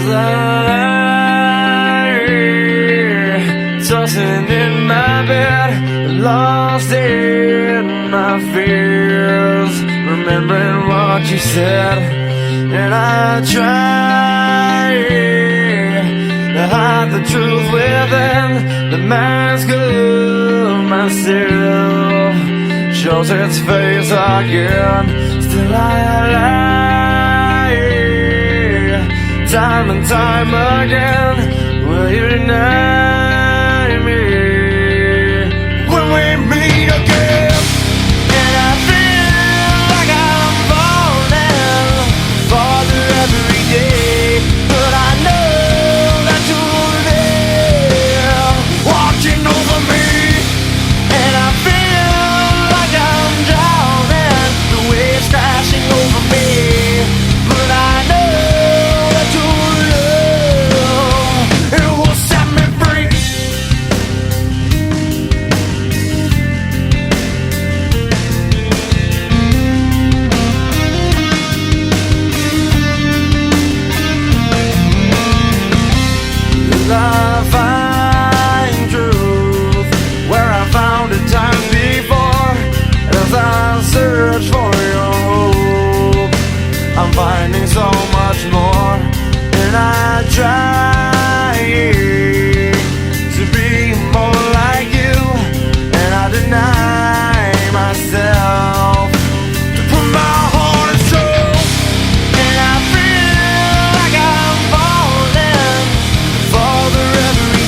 lie, tossing in my bed, lost in my fears, remembering what you said. And I try to hide the truth within the mask of myself, shows its face again. Still I lie, time and time again. Will you deny